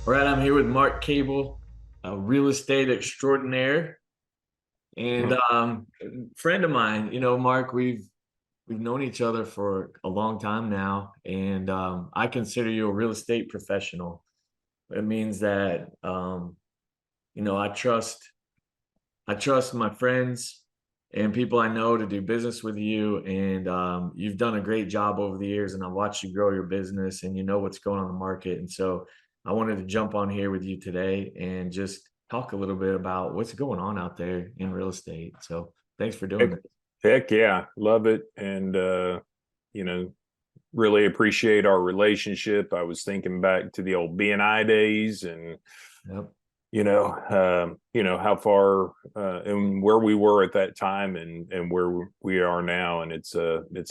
All right, I'm here with Mark Cabal, a real estate extraordinaire and friend of mine. Mark, we've known each other for a long time now, and I consider you a real estate professional. It means that I trust my friends and people I know to do business with you, and you've done a great job over the years, and I've watched you grow your business, and you know what's going on in the market, and so I wanted to jump on here with you today and just talk a little bit about what's going on out there in real estate. So thanks for doing Heck, this. heck yeah, love it. And, you know, really appreciate our relationship. I was thinking back to the old BNI days and, Yep. how far and where we were at that time and where we are now. And it's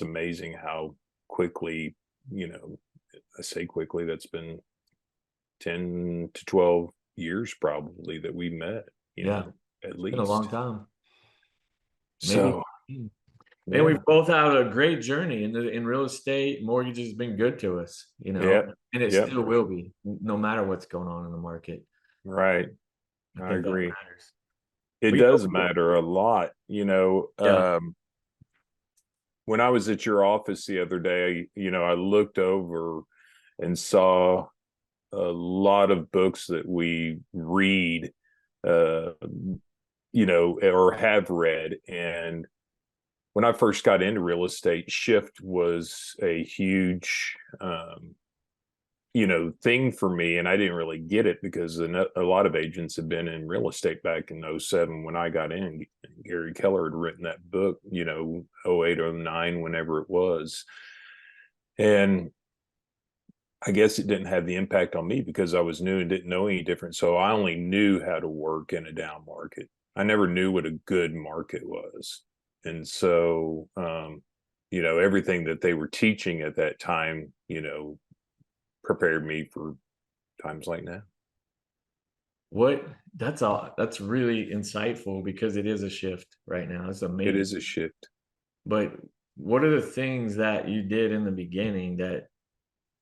amazing how quickly, I say quickly, that's been 10 to 12 years probably that we met, Yeah, at been a long least. time. Maybe. So, Man, we've yeah, both had a great journey in real estate. Mortgage has been good to us, yeah, and it yeah, still will be, no matter what's going on in the market. right. I I think that agree. matters. It But does matter a lot. yeah, When I was at your office the other day, I looked over and saw a lot of books that we read, uh, or have read. And when I first got into real estate, shift was a huge, thing for me. And I didn't really get it because a lot of agents have been in real estate back in '07 when I got in. Gary Keller had written that book, '08, '09, whenever it was. And I guess it didn't have the impact on me because I was new and didn't know any different. So I only knew how to work in a down market. I never knew what a good market was. And so, everything that they were teaching at that time, prepared me for times like now. what that's really insightful because it is a shift right now. It's It amazing. is a shift. But what are the things that you did in the beginning that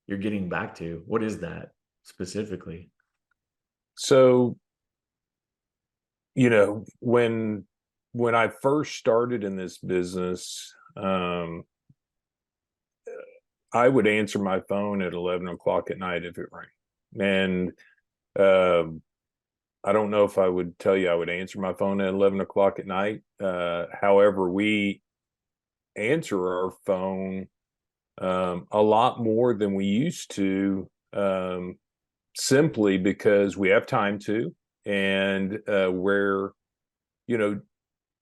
you're getting back to? What is that specifically? So, when I first started in this business, I would answer my phone at 11 o'clock at night if it rang. And um, I don't know if I would tell you I would answer my phone at 11 o'clock at night. However, we answer our phone a lot more than we used to, simply because we have time to. And where, you know,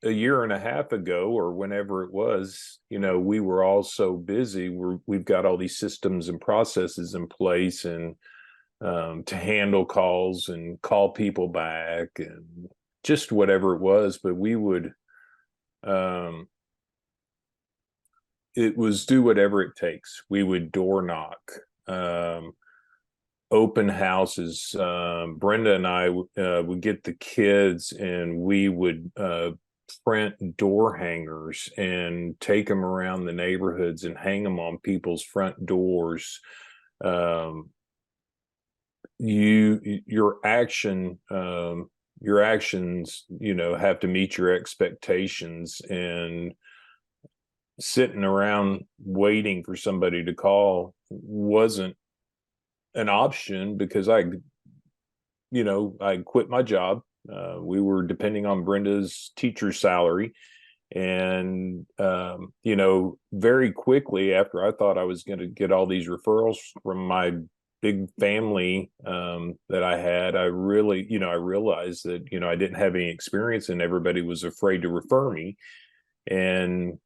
a year and a half ago or whenever it was, we were all so busy. We've got all these systems and processes in place and to handle calls and call people back and just whatever it was. But we would, um, it was do whatever it takes. We would door knock, um, open houses. Brenda and I would get the kids and we would print door hangers and take them around the neighborhoods and hang them on people's front doors. Um, you your action your actions have to meet your expectations, and sitting around waiting for somebody to call wasn't an option because I quit my job. We were depending on Brenda's teacher salary. And, very quickly after I thought I was going to get all these referrals from my big family that I had, I realized that, I didn't have any experience and everybody was afraid to refer me. And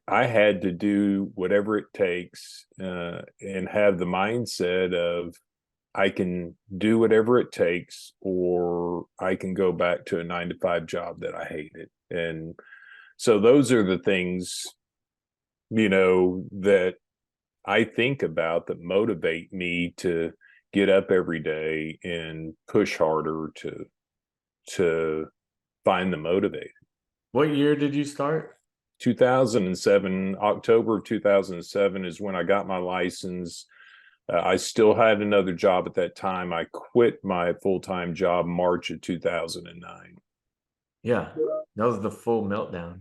I had to do whatever it takes and have the mindset of I can do whatever it takes, or I can go back to a 9 to 5 job that I hated. And so those are the things, that I think about that motivate me to get up every day and push harder to find the motivator. What year did you start? 2007, October of 2007 is when I got my license. I still had another job at that time. I quit my full-time job March of 2009. Yeah, that was the full meltdown.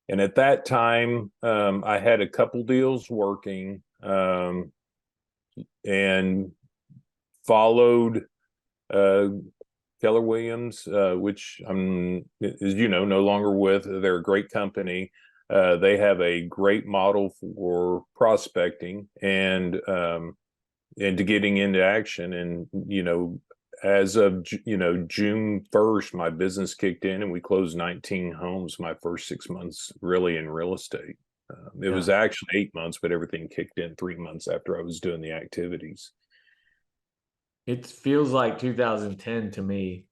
And at that time, I had a couple deals working, and followed uh, Keller Williams, which I'm, as you know, no longer with. They're a great company. They have a great model for prospecting and to getting into action. And as of June 1st, my business kicked in, and we closed 19 homes my first 6 months really in real estate. It was Yeah. actually 8 months, but everything kicked in 3 months after I was doing the activities. It feels like 2010 to me.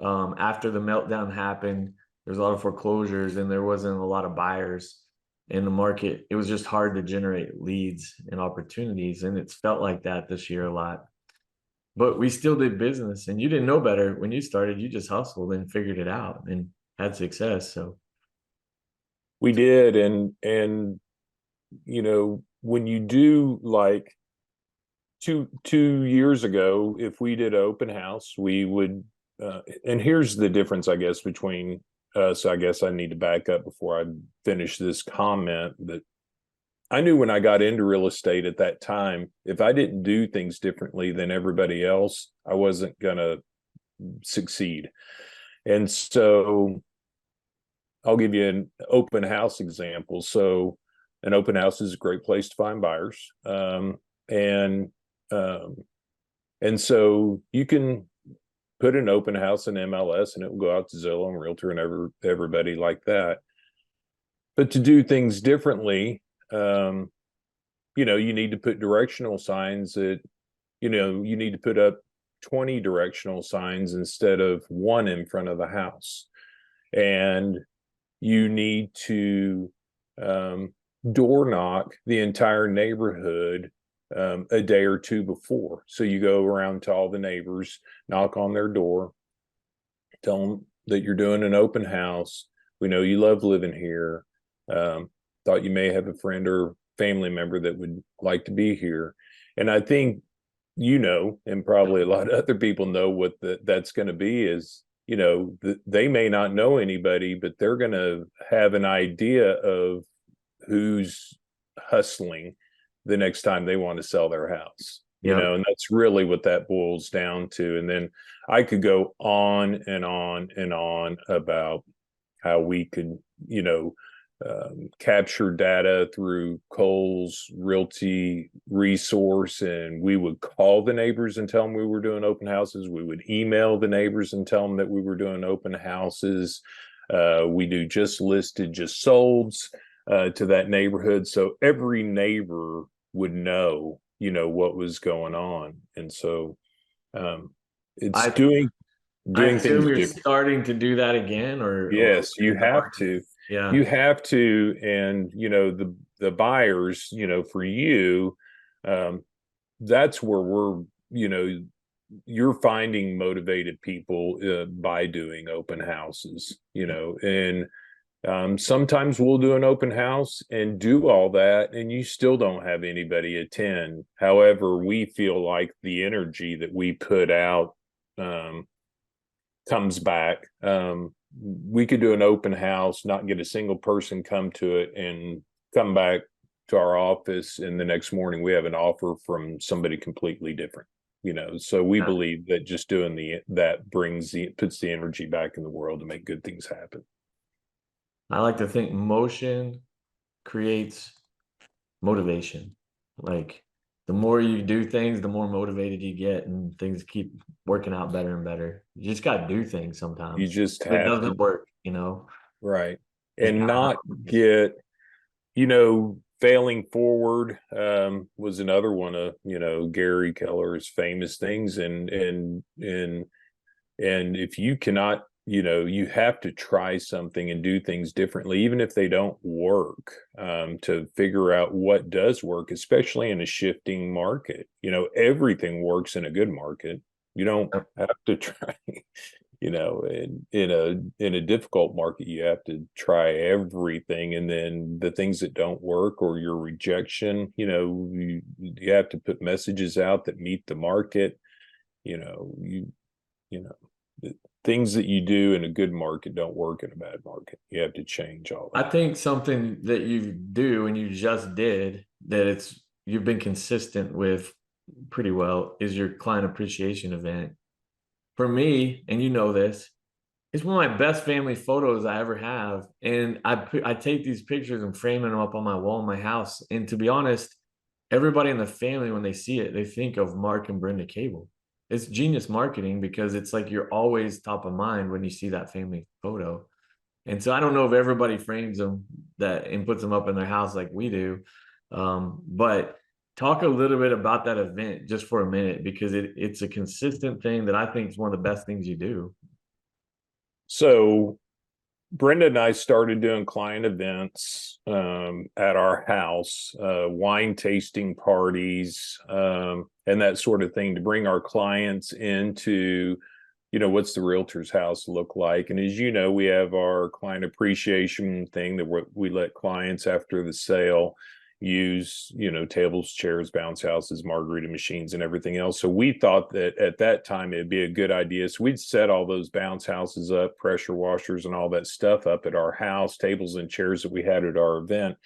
After the meltdown happened, there's a lot of foreclosures and there wasn't a lot of buyers in the market. It was just hard to generate leads and opportunities. And it's felt like that this year a lot. But we still did business, and you didn't know better when you started. You just hustled and figured it out and had success. So, We did, and when you do, like, two years ago, if we did an open house, we would. And here's the difference, I guess, between us. I guess I need to back up before I finish this comment. That I knew when I got into real estate at that time, if I didn't do things differently than everybody else, I wasn't gonna succeed. And so I'll give you an open house example. So an open house is a great place to find buyers. And um, and so you can put an open house in MLS, and it will go out to Zillow and Realtor and everybody like that. But to do things differently, you need to put directional signs that, you need to put up 20 directional signs instead of one in front of the house. And you need to door knock the entire neighborhood a day or two before. So you go around to all the neighbors, knock on their door, tell them that you're doing an open house. We know you love living here. Thought you may have a friend or family member that would like to be here. And I think, and probably a lot of other people know what that's going to be is, they may not know anybody, but they're going to have an idea of who's hustling the next time they want to sell their house, yeah. and that's really what that boils down to. And then I could go on and on and on about how we could, capture data through Cole's Realty resource, and we would call the neighbors and tell them we were doing open houses. We would email the neighbors and tell them that we were doing open houses. We do just listed, just solds to that neighborhood, so every neighbor would know, what was going on. And so it's I I doing assume things you're different. starting to do that again, or Yes, you in the have market. to. Yeah. You have to. And the buyers, for you, um, that's where you're finding motivated people by doing open houses, and sometimes we'll do an open house and do all that, and you still don't have anybody attend. However, we feel like the energy that we put out comes back. We could do an open house, not get a single person come to it, and come back to our office, and the next morning we have an offer from somebody completely different. So we Yeah. believe that just doing that puts the energy back in the world to make good things happen. I like to think motion creates motivation. Like the more you do things, the more motivated you get, and things keep working out better and better. You just got to do things You sometimes. just If it have to. doesn't work. Right. Just And gotta not hustle. get, failing forward was another one of, Gary Keller's famous things. And if you cannot, you have to try something and do things differently, even if they don't work, to figure out what does work, especially in a shifting market. Everything works in a good market. You don't Yep. have to try, In a difficult market, you have to try everything, and then the things that don't work or your rejection, you have to put messages out that meet the market. you know you you know the things that you do in a good market don't work in a bad market. You have to change all I that. think something that you do and you just did that you've been consistent with pretty well is your client appreciation event. For me, and you know this, it's one of my best family photos I ever have. And I take these pictures and frame them up on my wall in my house. And to be honest, everybody in the family, when they see it, they think of Mark and Brenda Cable. It's genius marketing because it's like you're always top of mind when you see that family photo. And so I don't know if everybody frames them that and puts them up in their house like we do. But talk a little bit about that event just for a minute because it's a consistent thing that I think is one of the best things you do. So Brenda and I started doing client events at our house, wine tasting parties, and that sort of thing to bring our clients into, what's the realtor's house look like. And as you know, we have our client appreciation thing that we let clients after the sale use, tables, chairs, bounce houses, margarita machines, and everything else. So we thought that at that time it'd be a good idea. So we'd set all those bounce houses up, pressure washers, and all that stuff up at our house, tables and chairs that we had at our event,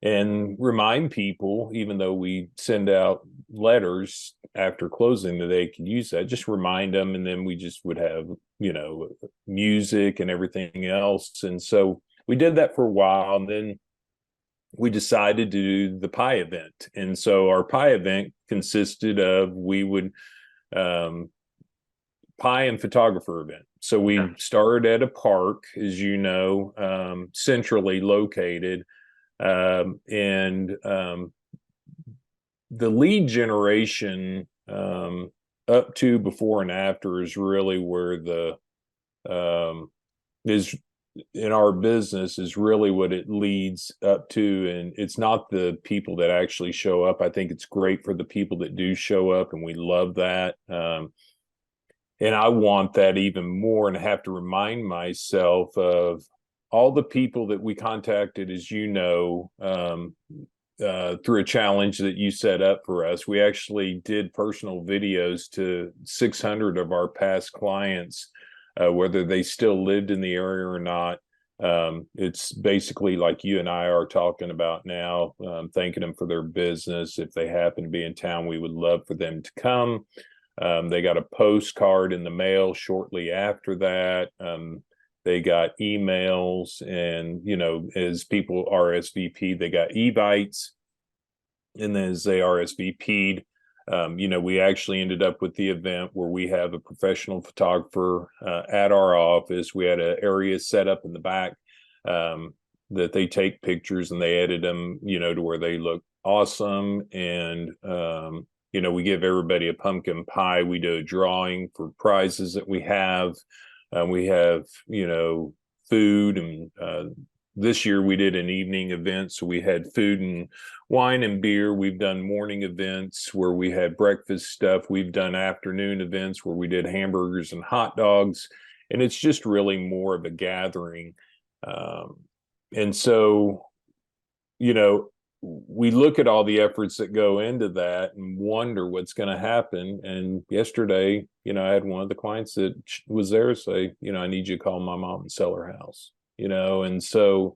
and remind people, even though we send out letters after closing that they could use that, just remind them. And then we just would have, music and everything else. And so we did that for a while. And then we decided to do the pie event. And so our pie event consisted of, we would pie and photographer event. So we started at a park, as you know, centrally located. And the lead generation up to, before, and after is really where the is in our business is really what it leads up to. And it's not the people that actually show up. I think it's great for the people that do show up, and we love that. And I want that even more, and I have to remind myself of all the people that we contacted, as you know, through a challenge that you set up for us. We actually did personal videos to 600 of our past clients, whether they still lived in the area or not. It's basically like you and I are talking about now, thanking them for their business. If they happen to be in town, we would love for them to come. They got a postcard in the mail shortly after that. They got emails, and, as people RSVP, they got evites. And then as they RSVP'd, we actually ended up with the event where we have a professional photographer at our office. We had an area set up in the back that they take pictures and they edit them, to where they look awesome. And, we give everybody a pumpkin pie. We do a drawing for prizes that we have. We have, food, and this year we did an evening event. So we had food and wine and beer. We've done morning events where we had breakfast stuff. We've done afternoon events where we did hamburgers and hot dogs. And it's just really more of a gathering. And so, we look at all the efforts that go into that and wonder what's going to happen. And yesterday, I had one of the clients that was there say, I need you to call my mom and sell her house, and so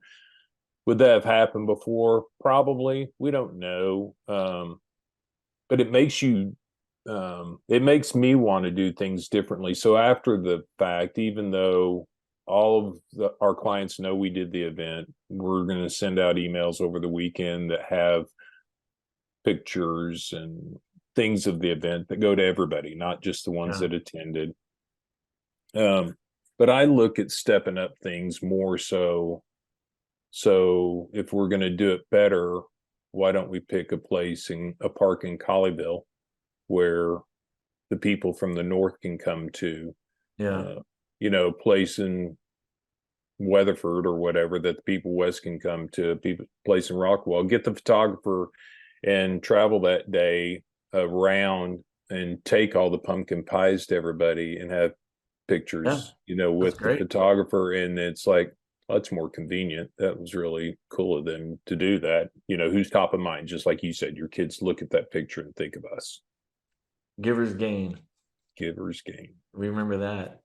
would that have happened before? Probably. We don't know. But it makes it makes me want to do things differently. So after the fact, even though all of our clients know we did the event, we're going to send out emails over the weekend that have pictures and things of the event that go to everybody, not just the ones that attended. But I look at stepping up things more so if we're going to do it better, why don't we pick a park in Colleyville where the people from the north can come to? Place in Weatherford or whatever that the people west can come to, place in Rockwell. Get the photographer and travel that day around and take all the pumpkin pies to everybody and have Yeah, pictures, that's with the great. photographer, and it's like, that's more convenient. That was really cool of them to do that. Who's top of mind? Just like you said, your kids look at that picture and think of us. Givers gain. Givers gain. Remember that.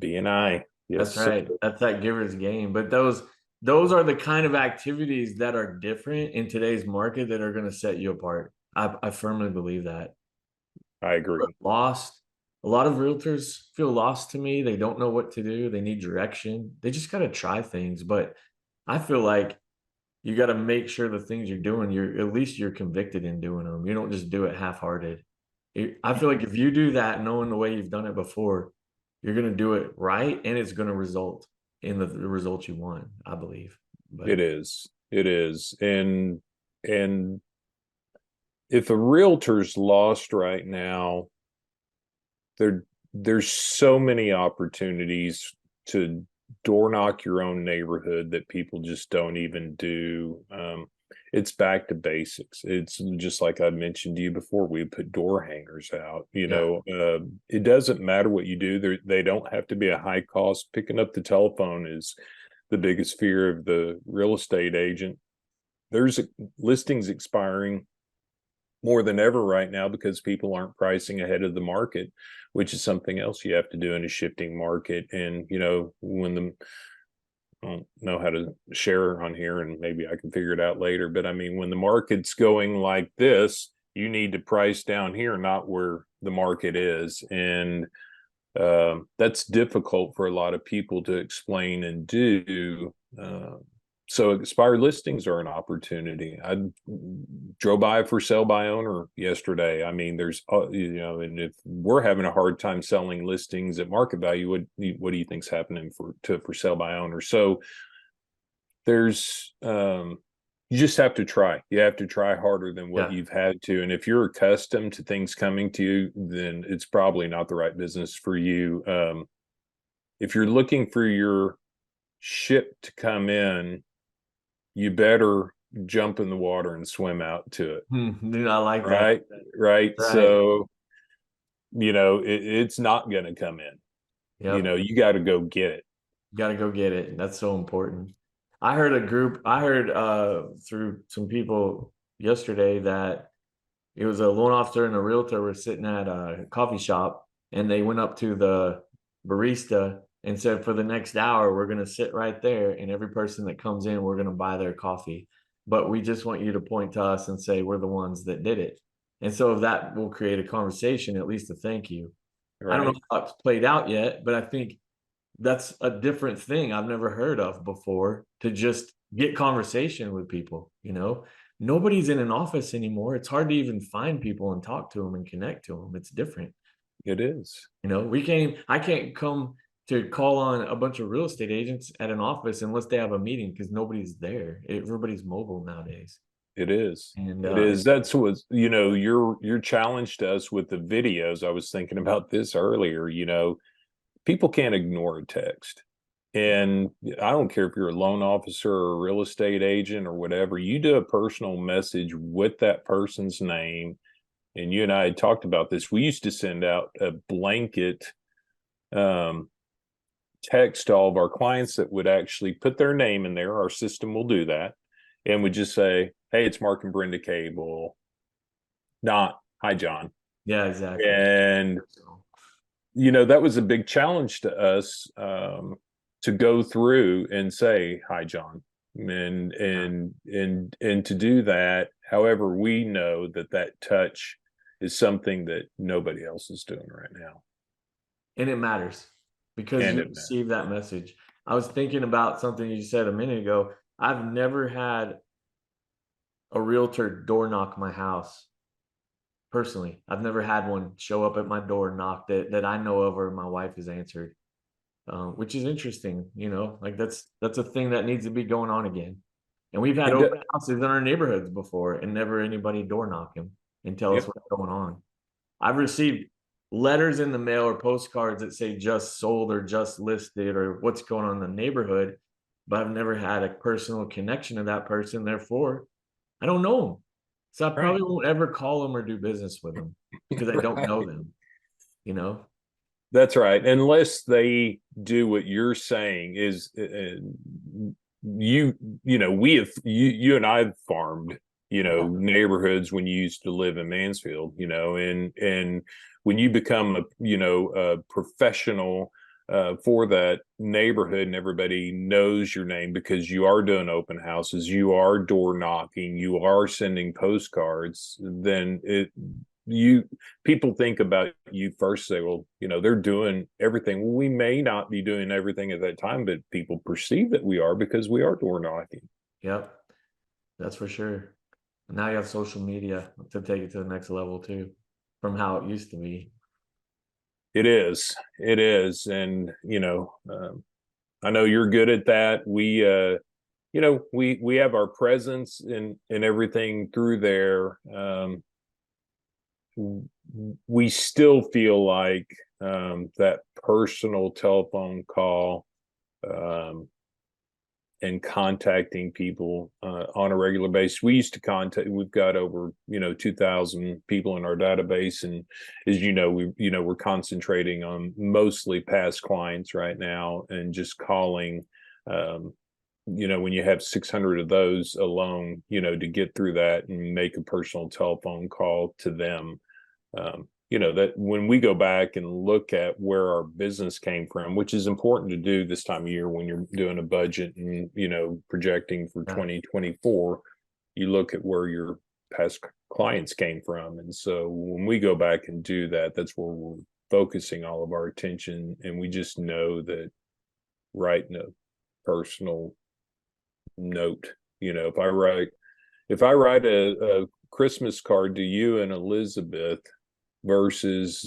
BNI. That's Yes, sir. right. That's that giver's gain. But those are the kind of activities that are different in today's market that are going to set you apart. I firmly believe that. I agree. Lost. A lot of realtors feel lost to me. They don't know what to do. They need direction. They just got to try things. But I feel like you got to make sure the things you're doing, you're at least you're convicted in doing them. You don't just do it half-hearted. I feel like if you do that, knowing the way you've done it before, you're going to do it right, and it's going to result in the result you want, I believe. It But is. It is. And if a realtor's lost right now, there's so many opportunities to door knock your own neighborhood that people just don't even do. It's back to basics. It's just like I mentioned to you before. We put door hangers out. yeah, It doesn't matter what you do. They don't have to be a high cost. Picking up the telephone is the biggest fear of the real estate agent. There's listings expiring more than ever right now because people aren't pricing ahead of the market, which is something else you have to do in a shifting market. And when I don't know how to share on here, and maybe I can figure it out later, but I mean, when the market's going like this, you need to price down here, not where the market is. And that's difficult for a lot of people to explain and do. So expired listings are an opportunity. I drove by a for sale by owner yesterday. I mean, there's, and if we're having a hard time selling listings at market value, what do you think's happening for sale by owner? So there's, you just have to try. You have to try harder than what yeah, you've had to. And if you're accustomed to things coming to you, then it's probably not the right business for you. If you're looking for your ship to come in, you better jump in the water and swim out to it. dude, I like that. Right. Right. Right. So, it's not going to come in. Yep. You got to go get it. Got to go get it. That's so important. I heard through some people yesterday that it was a loan officer and a realtor were sitting at a coffee shop, and they went up to the barista and said, for the next hour, we're going to sit right there, and every person that comes in, we're going to buy their coffee. But we just want you to point to us and say we're the ones that did it. And so that will create a conversation, at least a thank you. I don't know Right. how it's played out yet, but I think that's a different thing I've never heard of before, to just get conversation with people, Nobody's in an office anymore. It's hard to even find people and talk to them and connect to them. It's different. It is. I can't come to call on a bunch of real estate agents at an office unless they have a meeting, because nobody's there. Everybody's mobile nowadays. It is. And It is. That's what, your challenge to us with the videos. I was thinking about this earlier, people can't ignore a text. And I don't care if you're a loan officer or a real estate agent or whatever, you do a personal message with that person's name. And you and I had talked about this. We used to send out a blanket um, text to all of our clients that would actually put their name in there. Our system will do that. And would just say, hey, it's Mark and Brenda Cable, not hi, John. yeah, exactly. And that was a big challenge to us, to go through and say hi, John, and to do that. However, we know that touch is something that nobody else is doing right now, And it matters because and you it matters. receive that message. I was thinking about something you said a minute ago. I've never had a realtor door knock my house personally. I've never had one show up at my door, knock that I know of, or my wife has answered, which is interesting. Like that's a thing that needs to be going on again. And we've had And open houses in our neighborhoods before, and never anybody door knock them and tell us yep, what's going on. I've received letters in the mail or postcards that say just sold or just listed or what's going on in the neighborhood, but I've never had a personal connection to that person. Therefore, I don't know them. So I right, probably won't ever call them or do business with them because I don't know right. them, you know? That's right. Unless they do what you're saying is you know, we have you and I've farmed, you know, Yeah. neighborhoods when you used to live in Mansfield, you know, and when you become a, you know, a professional for that neighborhood and everybody knows your name because you are doing open houses, you are door knocking, you are sending postcards, then it you people think about you first, say, well, you know, they're doing everything. Well, we may not be doing everything at that time, but people perceive that we are because we are door knocking. Yep. That's for sure. Now you have social media to take it to the next level too, from how it used to be. It is, and you know, I know you're good at that. You know, we have our presence and everything through there. We still feel like that personal telephone call um, and contacting people on a regular basis. We used to contact. We've got over 2,000 people in our database, and as you know, we're concentrating on mostly past clients right now, and just calling. When you have 600 of those alone, to get through that and make a personal telephone call to them, that when we go back and look at where our business came from, which is important to do this time of year when you're doing a budget and projecting for Yeah. 2024, you look at where your past clients came from. And so when we go back and do that, that's where we're focusing all of our attention. And we just know that writing a personal note, if I write a Christmas card to you and Elizabeth versus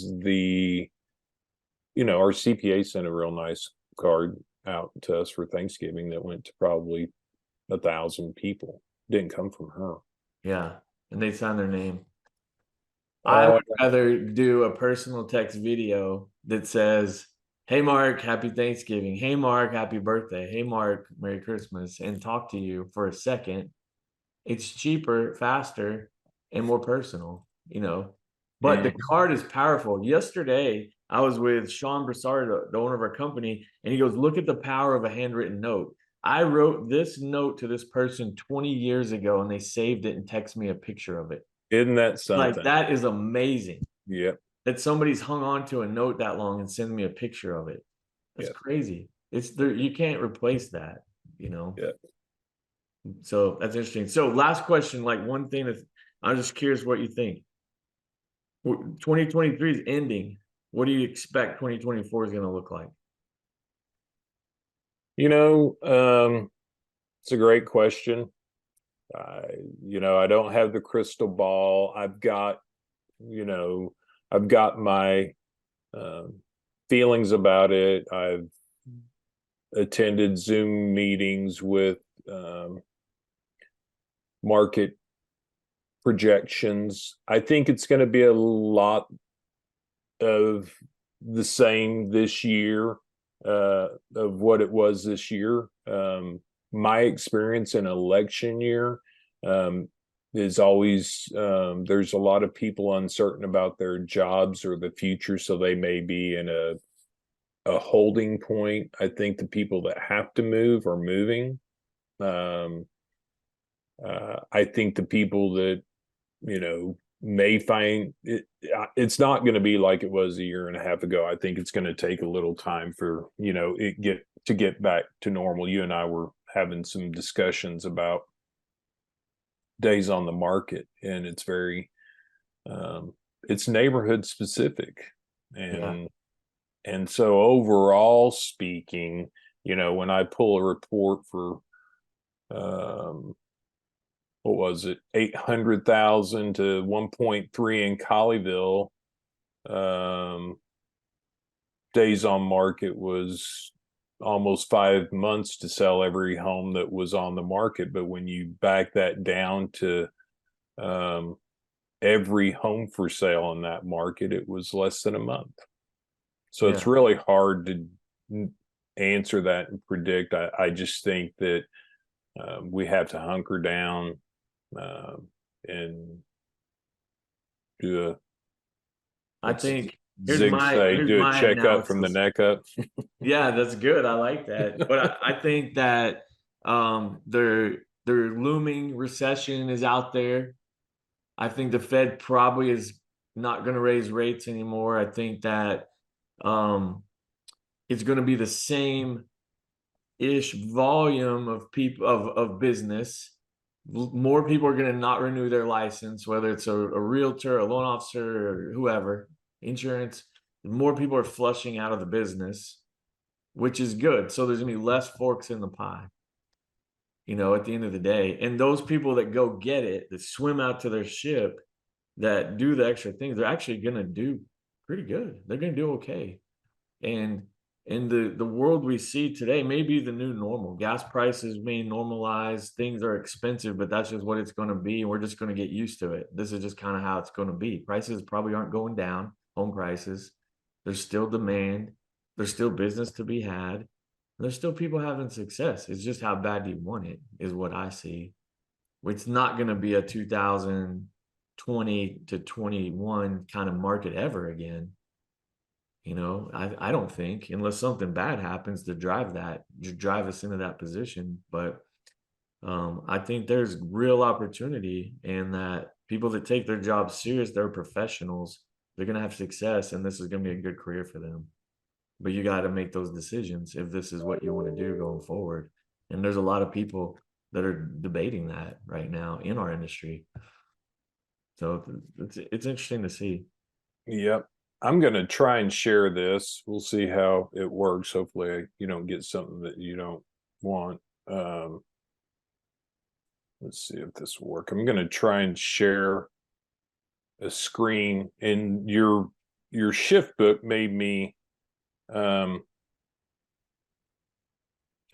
our CPA sent a real nice card out to us for Thanksgiving that went to probably 1,000 people. Didn't come from her. Yeah. And they sign their name. I Oh, would rather do a personal text video that says, "Hey Mark, happy Thanksgiving. Hey Mark, happy birthday. Hey Mark, Merry Christmas," and talk to you for a second. It's cheaper, faster, and more personal. But the mm, card is powerful. Yesterday, I was with Sean Broussard, the owner of our company, and he goes, "Look at the power of a handwritten note. I wrote this note to this person 20 years ago, and they saved it and texted me a picture of it." isn't that Like, something? that is amazing Yep, that somebody's hung on to a note that long and send me a picture of it. That's yep, crazy. It's there, you can't replace that. yep. So that's interesting. So last question, like one thing that I'm just curious what you think. 2023 is ending. What do you expect 2024 is going to look like? You know, it's a great question. I don't have the crystal ball. You know, I've got my um, feelings about it. I've attended Zoom meetings with um, market projections. I think it's going to be a lot of the same this year of what it was this year. My experience in election year um, is always there's a lot of people uncertain about their jobs or the future, so they may be in a holding point. I think the people that have to move are moving. Um, I think the people that may find it's not going to be like it was a year and a half ago. I think it's going to take a little time for it get back to normal. You and I were having some discussions about days on the market, and it's very it's neighborhood specific, Yeah. and so overall speaking, when I pull a report for um what was it, 800,000 to 1.3 in Colleyville. Um, days on market was almost 5 months to sell every home that was on the market. But when you back that down to um, every home for sale in that market, it was less than a month. So it's Yeah. really hard to answer that and predict. I just think that we have to hunker down um, and do a I what's think Do a my checkup from the analysis. neck up. Yeah, that's good. I like that. But I think that their looming recession is out there. I think the Fed probably is not going to raise rates anymore. I think that um, it's going to be the same ish volume of people of business. More people are going to not renew their license, whether it's a realtor, a loan officer, or whoever, insurance. More people are flushing out of the business, which is good. So there's going to be less forks in the pie, at the end of the day. And those people that go get it, that swim out to their ship, that do the extra things, they're actually going to do pretty good. They're going to do okay. And in the world we see today may be the new normal. Gas prices may normalize, things are expensive, but that's just what it's going to be, and we're just going to get used to it. This is just kind of how it's going to be. Prices probably aren't going down, home prices. There's still demand, there's still business to be had, there's still people having success. It's just how bad you want it, is what I see. It's not going to be a 2020 to 21 kind of market ever again. I don't think, unless something bad happens to drive us into that position. But I think there's real opportunity, and that people that take their jobs serious, they're professionals, they're going to have success, and this is going to be a good career for them. But you got to make those decisions if this is what you want to do going forward. And there's a lot of people that are debating that right now in our industry. So it's interesting to see. Yep. I'm going to try and share this. We'll see how it works. Hopefully you don't get something that you don't want. Let's see if this will work. I'm going to try and share a screen, and your shift book made me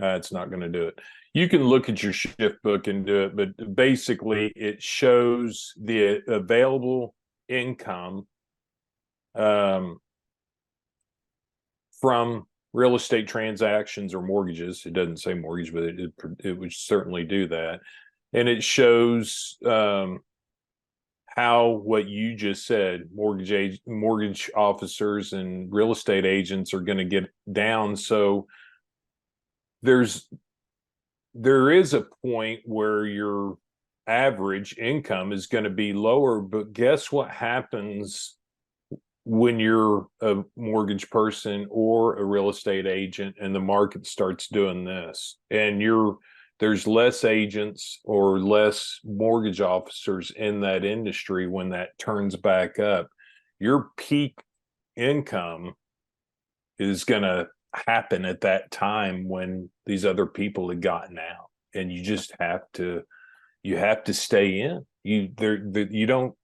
it's not going to do it. You can look at your shift book and do it, but basically it shows the available income from real estate transactions or mortgages. It doesn't say mortgage, but it would certainly do that. And it shows how what you just said, mortgage officers and real estate agents are going to get down. So there is a point where your average income is going to be lower, but guess what happens when you're a mortgage person or a real estate agent and the market starts doing this, and there's less agents or less mortgage officers in that industry when that turns back up? Your peak income is going to happen at that time when these other people have gotten out, and you just have to stay in. You don't,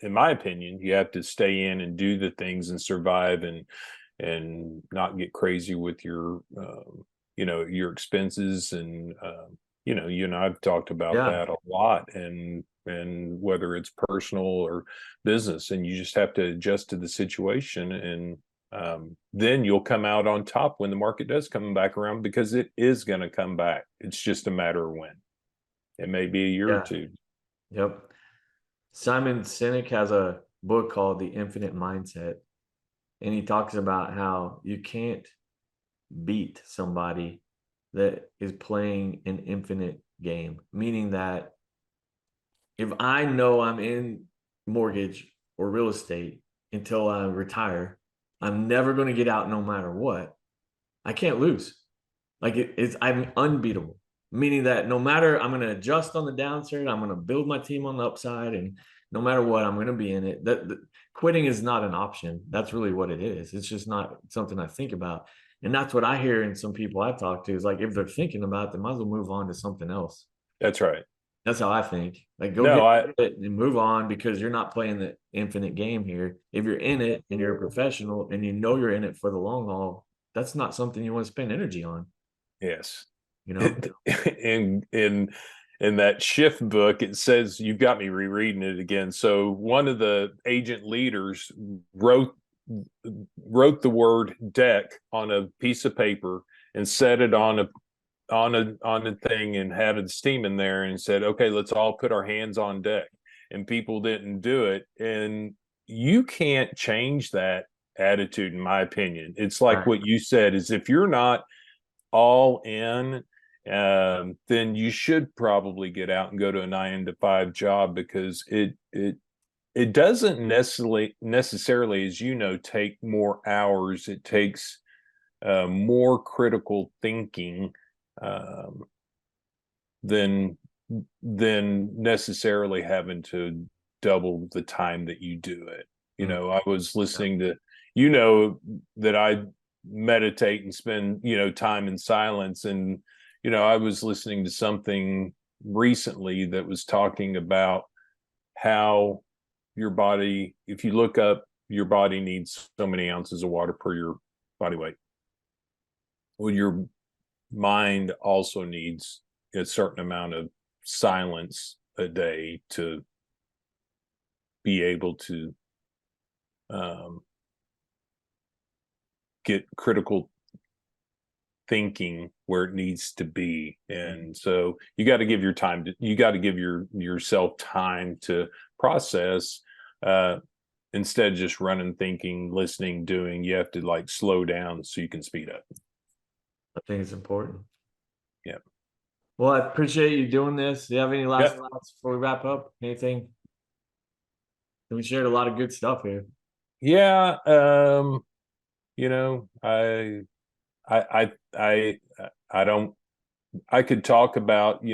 in my opinion, you have to stay in and do the things and survive, and not get crazy with your your expenses. And you and I've talked about Yeah. that a lot, and whether it's personal or business, and you just have to adjust to the situation, and then you'll come out on top when the market does come back around, because it is going to come back. It's just a matter of when. It may be a year or Yeah. two. Yep. Simon Sinek has a book called The Infinite Mindset, and he talks about how you can't beat somebody that is playing an infinite game, meaning that if I know I'm in mortgage or real estate until I retire, I'm never going to get out no matter what. I can't lose. I'm unbeatable, meaning that no matter, I'm going to adjust on the downside, I'm going to build my team on the upside, and no matter what, I'm going to be in it. Quitting is not an option. That's really what it is. It's just not something I think about. And that's what I hear in some people I talk to, is like, if they're thinking about it, they might as well move on to something else. That's right. That's how I think. Like, go No, get it and move on, because you're not playing the infinite game here. If you're in it and you're a professional and you know you're in it for the long haul, that's not something you want to spend energy on. yes. You know? In that shift book, it says, you've got me rereading it again. So one of the agent leaders wrote the word deck on a piece of paper and set it on a thing, and had a steam in there, and said, okay, let's all put our hands on deck. And people didn't do it, and you can't change that attitude, in my opinion. It's like Right. what you said, is if you're not all in, then you should probably get out and go to a 9 to 5 job, because it doesn't necessarily, as you know, take more hours. It takes more critical thinking, um, than necessarily having to double the time that you do it. Mm, I was yeah. listening to, that I meditate and spend, time in silence. And, I was listening to something recently that was talking about how your body, if you look up, your body needs so many ounces of water per your body weight. Well, your mind also needs a certain amount of silence a day to be able to um, get critical thinking where it needs to be. Mm. And so you got to give you got to give yourself time to process, uh, instead of just running, thinking, listening, doing. You have to like slow down so you can speed up. I think it's important. Yeah. Well, I appreciate you doing this. Do you have any last Yep. thoughts before we wrap up? Anything? We shared a lot of good stuff here. Yeah. You know, I I don't, I could talk about,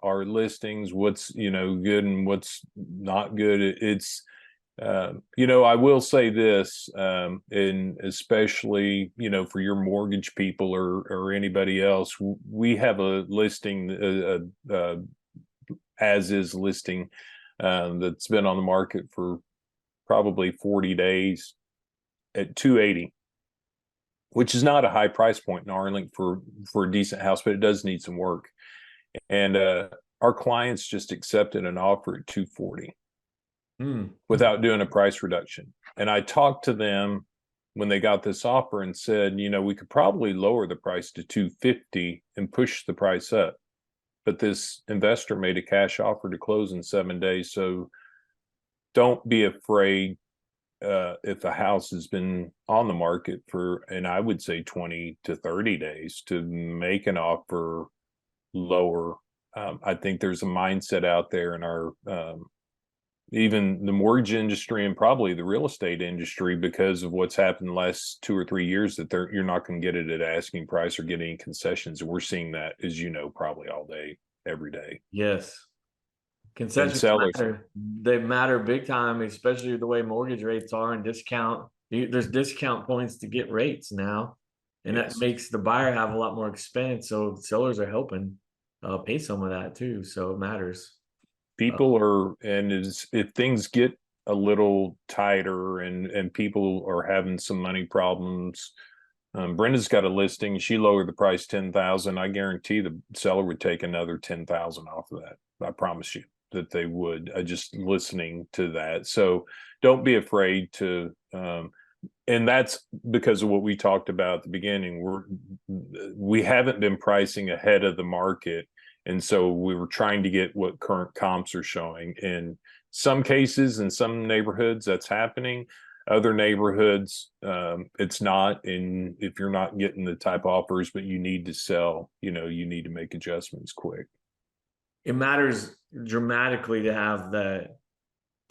our listings, what's, good and what's not good. It's, I will say this, and especially, for your mortgage people, or anybody else, we have a listing, as is listing, that's been on the market for probably 40 days at 280, which is not a high price point in Arlington for a decent house, but it does need some work. And our clients just accepted an offer at 240 Mm. without doing a price reduction. And I talked to them when they got this offer and said, we could probably lower the price to 250 and push the price up. But this investor made a cash offer to close in 7 days. So don't be afraid, if a house has been on the market for, and I would say 20 to 30 days, to make an offer lower. I think there's a mindset out there in our, even the mortgage industry and probably the real estate industry, because of what's happened the last 2 or 3 years, that you're not going to get it at asking price or get any concessions. And we're seeing that, as probably all day, every day. Yes. And Concessions sellers, matter. They matter big time, especially the way mortgage rates are and discount. There's discount points to get rates now, and that yes, makes the buyer have a lot more expense. So sellers are helping pay some of that too. So it matters. Uh, people are, and is if things get a little tighter, and people are having some money problems. Brenda's got a listing. She lowered the price 10,000. I guarantee the seller would take another 10,000 off of that. I promise you that they would. Just listening to that. So don't be afraid to. And that's because of what we talked about at the beginning. We haven't been pricing ahead of the market, and so we were trying to get what current comps are showing. In some cases, in some neighborhoods, that's happening. Other neighborhoods, it's not. And if you're not getting the type offers, but you need to sell, you need to make adjustments quick. it matters dramatically to have the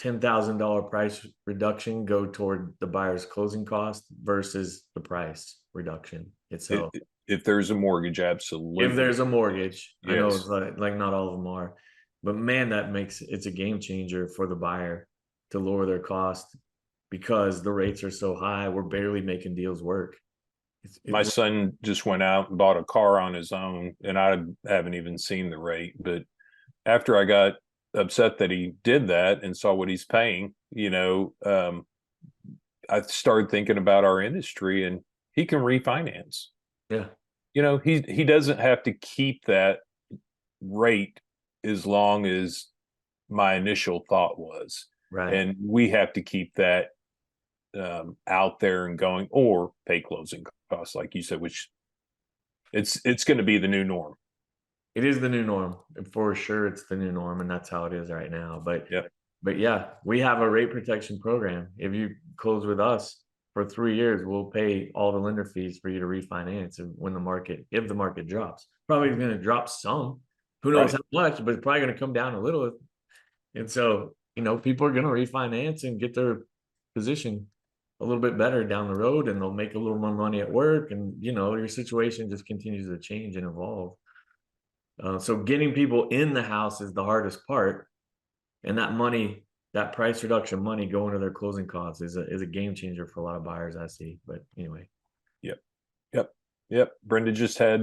$10,000 price reduction go toward the buyer's closing cost versus the price reduction If, itself. if there's a mortgage, If absolutely. there's a mortgage, I know it's Yes. like not all of them are, but man, that makes it's a game changer for the buyer to lower their cost because the rates are so high. We're barely making deals work. My It, son just went out and bought a car on his own, and I haven't even seen the rate. But after I got upset that he did that and saw what he's paying, I started thinking about our industry, and he can refinance. yeah, He doesn't have to keep that rate as long as my initial thought was. right. And we have to keep that, out there and going, or pay closing costs, like you said, which it's going to be the new norm. It is the new norm for sure. It's the new norm, and that's how it is right now. But Yep. But yeah, we have a rate protection program. If you close with us for 3 years, we'll pay all the lender fees for you to refinance. And when the market, if the market drops, probably going to drop some, who knows Right. how much, but it's probably going to come down a little. And so, people are going to refinance and get their position a little bit better down the road, and they'll make a little more money at work. And, your situation just continues to change and evolve. So getting people in the house is the hardest part. And that money, that price reduction money going to their closing costs is a game changer for a lot of buyers I see. But anyway. Yep. Yep. Yep. Brenda just had,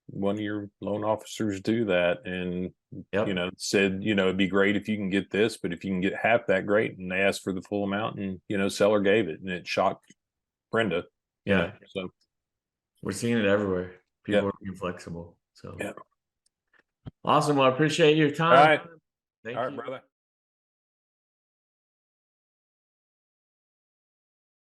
one of your loan officers do that, and Yep. said, it'd be great if you can get this, but if you can get half that, great. And they asked for the full amount, and seller gave it, and it shocked Brenda. Yeah. So We're seeing it everywhere. People yeah, are being flexible. So yeah. awesome. Well, I appreciate your All time. right, Thank you. brother.